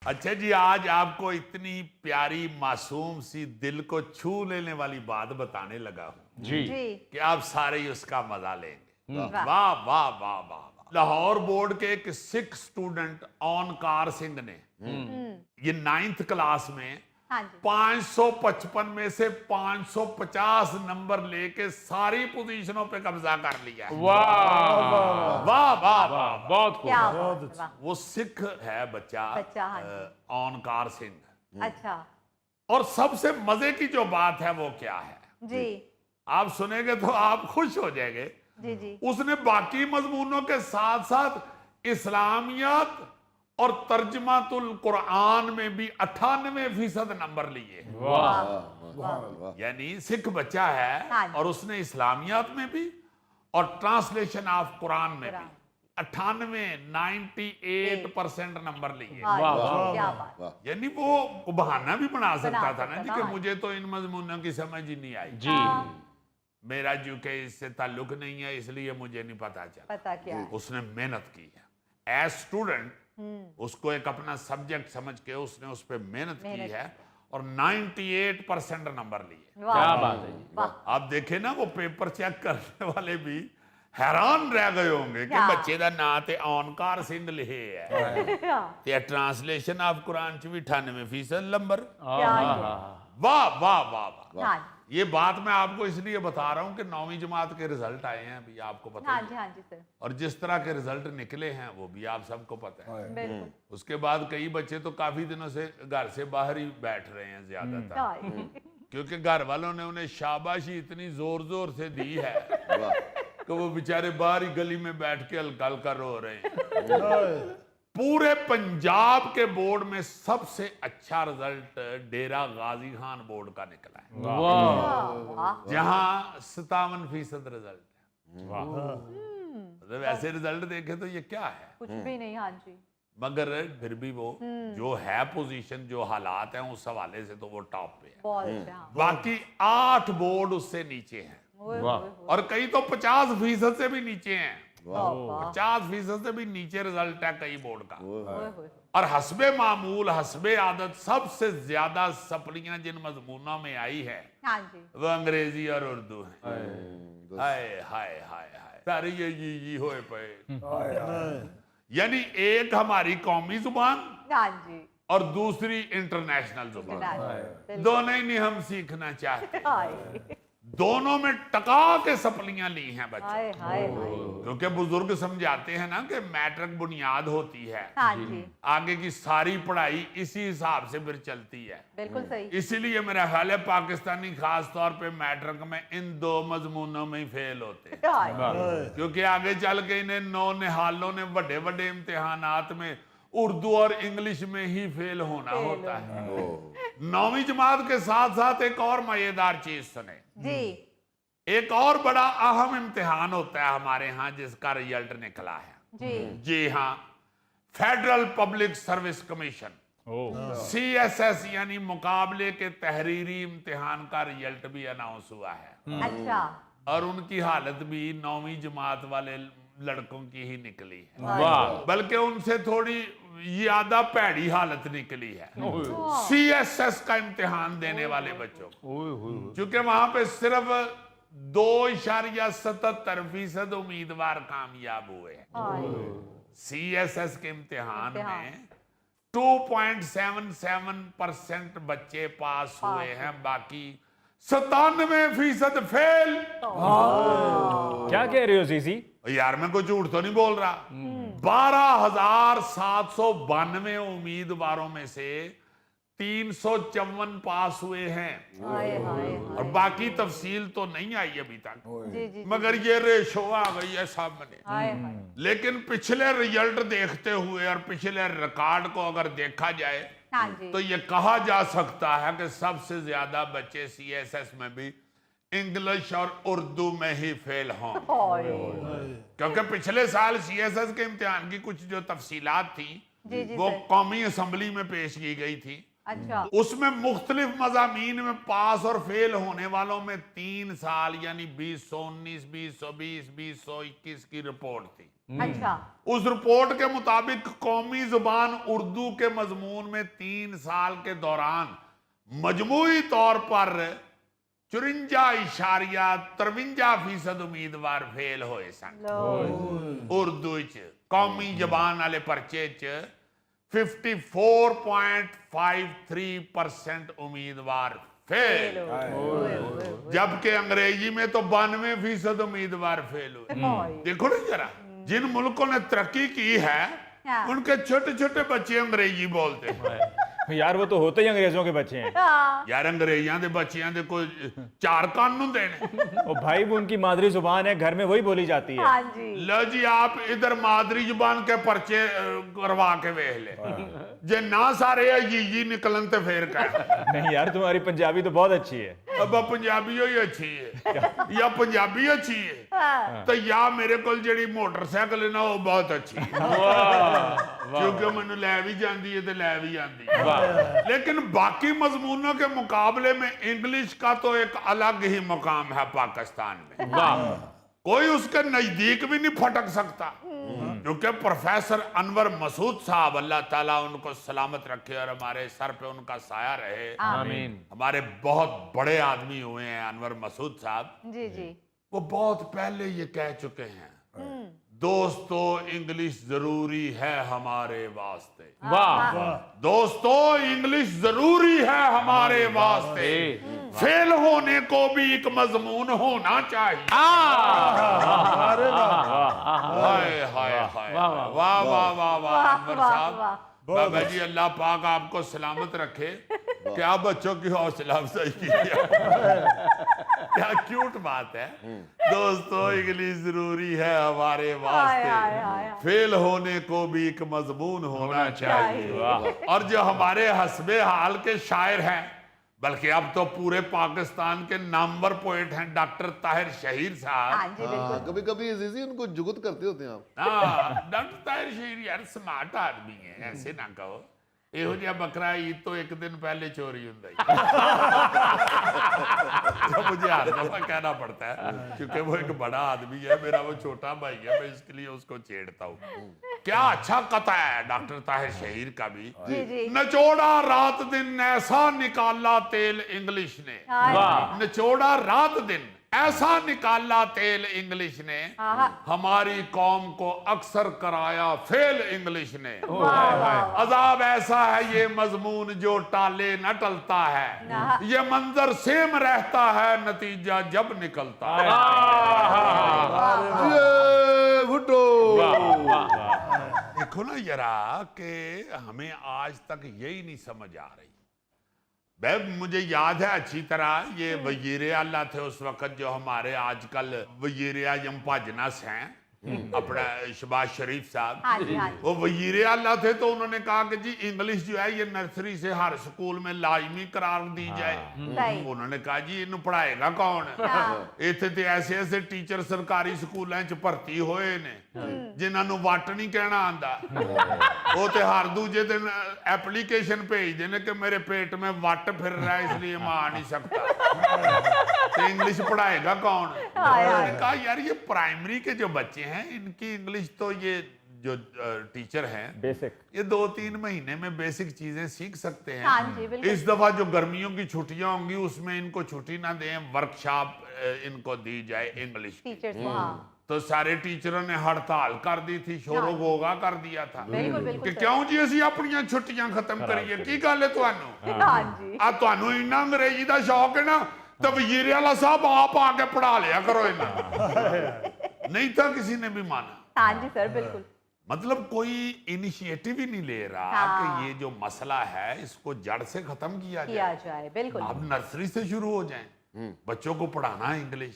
अच्छा जी, आज आपको इतनी प्यारी मासूम सी दिल को छू लेने वाली बात बताने लगा हूं जी कि आप सारे ही उसका मजा लेंगे। वाह। वाह वाह वाह वाह वाह। लाहौर बोर्ड के एक सिख स्टूडेंट ओनकार सिंह ने ये 9th क्लास में हाँ जी 555 में से 550 नंबर लेके सारी पोजीशनों पे कब्जा कर लिया है। वाह वाह वाह वाह वाह बहुत खूब। क्या बात है, वाह। वो सिख है बच्चा, बच्चा, हाँ जी। ओनकार सिंह। अच्छा और सबसे मजे की जो बात है वो क्या है, जी आप सुनेंगे तो आप खुश हो जाएंगे। जी जी उसने बाकी मजमूनों के साथ साथ इस्लामियात और तर्जमातुल कुरान में भी 98% नंबर लिए। वाह यानी सिख बच्चा है हाँ जी। और उसने इस्लामियात में भी और ट्रांसलेशन ऑफ कुरान में भी कुरान। 98% नंबर लिए। वाह, वाह, वाह, क्या बात। यानी वो बहाना भी बना सकता था ना सकता जी था, कि हाँ। मुझे तो इन मजमूनों की समझ ही नहीं आई, जी मेरा जो के इससे ताल्लुक नहीं है इसलिए मुझे नहीं पता चला। पता क्या है। उसने मेहनत की है एज स्टूडेंट, उसको एक अपना सब्जेक्ट समझ के उसने उस पर मेहनत की मेहनत है और 98% नंबर लिए। वाह, क्या बात है जी। वाह आप देखे ना वो पेपर चेक करने वाले भी हैरान रह गए होंगे कि क्या? बच्चे का नाम ते ओनकार सिंह लिखे है क्या ते ट्रांसलेशन ऑफ कुरान च भी 98% नंबर। क्या ही है। वाह वाह वाह वाह। हाँ ये बात मैं आपको इसलिए बता रहा हूं कि 9वीं जमात के रिजल्ट आए हैं अभी, आपको पता हाँ ही जी है। हाँ जी सर और जिस तरह के रिजल्ट निकले हैं वो भी आप सबको पता है। बिल्कुल उसके बाद कई बच्चे तो काफी दिनों से घर से बाहर ही बैठ रहे हैं ज्यादातर, क्या है। क्योंकि घर वालों ने उन्हें शाबाशी इतनी जोर जोर से दी है कि वो बेचारे बाहर ही गली में बैठ के हल्का हल्का रो रहे हैं। पूरे पंजाब के बोर्ड में सबसे अच्छा रिजल्ट डेरा गाजी खान बोर्ड का निकला है, वाह वाह जहां 57% रिजल्ट है। वाह मतलब ऐसे रिजल्ट देखे तो ये क्या है, कुछ भी नहीं। हाँ जी मगर फिर भी वो जो है पोजीशन, जो हालात हैं उस हवाले से तो वो टॉप पे है। बहुत अच्छा हाँ। बाकी 8 बोर्ड उससे नीचे हैं ओए, वाह। ओए, ओए। और कई तो 50% से भी नीचे हैं। वाह, वाह। 50% से भी नीचे रिजल्ट है कई बोर्ड का। ओए, ओए। और हस्बे मामूल हस्बे आदत सबसे ज्यादा सप्लियां जिन मजमूनों में आई है हाँ जी वो अंग्रेजी और उर्दू है। हाय हाय हाय हाय सारे ये होए पे। यानी एक हमारी कौमी जुबान हाँ जी और दूसरी इंटरनेशनल जुबान, बिल्कुल। दोनों ही नहीं हम सीखना चाहते। हाय दोनों में टका के सप्लियां ली हैं बच्चे, हाय हाय हाय। क्योंकि बुजुर्ग समझाते हैं ना कि मैट्रिक बुनियाद होती है, हाँ जी आगे की सारी पढ़ाई इसी हिसाब से फिर चलती है। बिल्कुल सही। इसीलिए मेरा ख्याल है पाकिस्तानी खास तौर पे मैट्रिक में इन 2 मजमूनों में ही फेल होते हैं, हाय क्योंकि आगे चल के इन्हें 9 निहालों ने बड़े बड़े इम्तिहानात में उर्दू और इंग्लिश में ही फेल होना होता है। 9वीं जमात के साथ साथ एक और मजेदार चीज सुने, जी एक और बड़ा अहम इम्तिहान होता है हमारे यहाँ जिसका रिजल्ट निकला है। जी जी हाँ, federal public service commission CSS यानी मुकाबले के तहरीरी इम्तिहान का रिजल्ट भी अनाउंस हुआ है अच्छा और उनकी हालत भी 9वीं जमात वाले लड़कों की ही निकली है, वाह बल्कि उनसे थोड़ी ज्यादा भैड़ी हालत निकली है CSS का इम्तिहान देने वाले बच्चों को, क्योंकि वहां पे सिर्फ 2.77% उम्मीदवार कामयाब हुए हैं। हाय CSS के इम्तिहान इम्तिहान। में 2.77% बच्चे पास हुए हैं, बाकी 97% फेल। क्या कह रहे हो जीजी? यार मैं कोई झूठ तो नहीं बोल रहा। 12,792 उम्मीदवारों में से 354 पास हुए हैं हाय हाय और बाकी तफसील तो नहीं आई अभी तक, जी जी मगर ये रेशो आ गई है सामने। हाय हाय लेकिन पिछले रिजल्ट देखते हुए और पिछले रिकॉर्ड को अगर देखा जाए हाँ जी तो ये कहा जा सकता है कि सबसे ज्यादा बच्चे CSS में भी इंग्लिश और उर्दू में ही फेल हों, हाय क्योंकि पिछले साल CSS के इम्तिहान की कुछ जो तफसीलात थी जी जी वो सर। कौमी असम्बली में पेश की गई थी। अच्छा उसमें मुख्तलिफ मजामीन में पास और फेल होने वालों में 3 साल यानी 2019, 2020, 2021 की रिपोर्ट थी। अच्छा। उस रिपोर्ट के मुताबिक कौमी जुबान उर्दू के मजमून में 3 साल के दौरान मजमूई तौर पर 54.53% उम्मीदवार फेल होए सन। लो। उर्दू च कौमी जबान वाले पर्चे च 54.53% उम्मीदवार फेल, जबकि अंग्रेजी में तो 92% उम्मीदवार फेल हुए। देखो ना जरा, जिन मुल्कों ने तरक्की की है हाँ। उनके छोटे छोटे बच्चे अंग्रेजी बोलते हैं। यार वो तो होते ही अंग्रेजों के बच्चे हैं। हाँ। यार अंग्रेजां दे बच्चियां दे कोई 4 कान हुंदे ने। और भाई वो उनकी मादरी जुबान है, घर में वही बोली जाती है। हाँ जी। लो जी, आप इधर मादरी जुबान के पर्चे करवा के वेख ले, जे ना सारे जी निकलन ते फिर कह नहीं यार, तुम्हारी पंजाबी तो बहुत अच्छी है। अब पंजाबी ही अच्छी है या पंजाबी अच्छी है, तो या मेरे को जेड़ी मोटरसाइकिल है ना वो बहुत अच्छी है, क्योंकि मैंने लै भी जाती है तो लै भी आती है। लेकिन बाकी मजमूनों के मुकाबले में इंग्लिश का तो एक अलग ही मुकाम है पाकिस्तान में। कोई उसके नजदीक भी नहीं फटक सकता, क्योंकि प्रोफेसर अनवर मसूद साहब, अल्लाह ताला उनको सलामत रखे और हमारे सर पे उनका साया रहे, आमीन। हमारे बहुत बड़े आदमी हुए हैं अनवर मसूद साहब। जी जी। वो बहुत पहले ये कह चुके हैं, दोस्तों इंग्लिश जरूरी है हमारे वास्ते। वाह। दोस्तों इंग्लिश जरूरी है हमारे वास्ते, फेल होने को भी एक मजमून होना चाहिए। हाय हाय हाय, वाह वाह वाह वाह अनवर साहब, बाबा जी अल्लाह पाक आपको सलामत रखे। क्या बच्चों की हौसला अफजाई की है। क्या क्यूट बात है। दोस्तों इंग्लिश जरूरी है हमारे वास्ते, फेल होने को भी एक मजमून होना चाहिए। और जो हमारे हस्बे हाल के शायर हैं, बल्कि अब तो पूरे पाकिस्तान के नामवर पोएट हैं, डॉक्टर ताहिर शहीर साहब। हाँ जी बिल्कुल। कभी कभी अजीजी उनको जुगत करते होते हैं आप। हाँ, डॉक्टर ताहिर शहीर यार स्मार्ट आदमी है, ऐसे ना कहो। ਇਹੋ ਜਿਹਾ बकरा ईद तो एक दिन पहले चोरी ਹੁੰਦਾ है। तो मुझे हर दफा कहना पड़ता है, क्योंकि वो एक बड़ा आदमी है, मेरा वो छोटा भाई है, मैं इसके लिए उसको छेड़ता हूँ। क्या अच्छा कथा है डॉक्टर ताहिर शहीर का भी। जी जी। नचोड़ा रात दिन ऐसा निकाला तेल इंग्लिश ने, निचोड़ा रात दिन ऐसा निकाला तेल इंग्लिश ने, हमारी कौम को अक्सर कराया फेल इंग्लिश ने। अजाब ऐसा है ये मजमून जो टाले न टलता है, ये मंजर सेम रहता है नतीजा जब निकलता है। भुट्टो। देखो ना जरा कि हमें आज तक यही नहीं समझ आ रही। मुझे याद है अच्छी तरह, ये वजीर आला थे उस वक्त जो हमारे आजकल वजीर आजम भाजनस हैं, अपना शहबाज शरीफ साहब। हाँ जी, हाँ जी। वो वजीर आला थे, तो उन्होंने कहा कि जी इंग्लिश जो है ये नर्सरी से हर स्कूल में लाजमी करार दी जाए। सही। उन्होंने कहा जी इन्हें पढ़ाएगा कौन। इत्थे ते ऐसे ऐसे टीचर सरकारी स्कूलों च भर्ती होए ने जिन्होंने वट नहीं कहना आंदा, वो ते हर दूजे दिन एप्लीकेशन भेजते हैं कि मेरे पेट में वट फिर रहा है इसलिए मैं आ नहीं सकता। तो इंग्लिश पढ़ाएगा कौन। उन्होंने कहा यार ये प्राइमरी के जो बच्चे हैं इनकी इंग्लिश तो ये जो टीचर हैं बेसिक, ये 2-3 महीने में बेसिक चीजें सीख सकते हैं। हाँ जी बिल्कुल। इस दफा जो गर्मियों की छुट्टियां होंगी उसमें इनको छुट्टी ना दें, वर्कशॉप इनको दी जाए इंग्लिश की। टीचर्स को। हाँ तो सारे टीचरों ने हड़ताल कर दी थी, शोरो गोगा कर दिया था बिल्कुल कि बिल्कुल। क्यों जी ਅਸੀਂ ਆਪਣੀਆਂ ਛੁੱਟੀਆਂ ਖਤਮ ਕਰੀਏ, ਕੀ ਗੱਲ ਹੈ ਤੁਹਾਨੂੰ। हाँ जी। ਆ ਤੁਹਾਨੂੰ ਇੰਨਾ ਅੰਗਰੇਜ਼ੀ ਦਾ ਸ਼ੌਕ ਹੈ ਨਾ, ਤਾਂ ਵਜ਼ੀਰ ਆਲਾ ਸਾਹਿਬ ਆਪ ਆ ਕੇ ਪੜਾ ਲਿਆ ਕਰੋ ਇਹਨਾਂ ਨੂੰ। नहीं था किसी ने भी माना। हाँ जी सर बिल्कुल। मतलब कोई इनिशिएटिव ही नहीं ले रहा कि ये जो मसला है इसको जड़ से खत्म किया किया जाए। जाए बिल्कुल। आप नर्सरी से शुरू हो जाएं, बच्चों को पढ़ाना है इंग्लिश।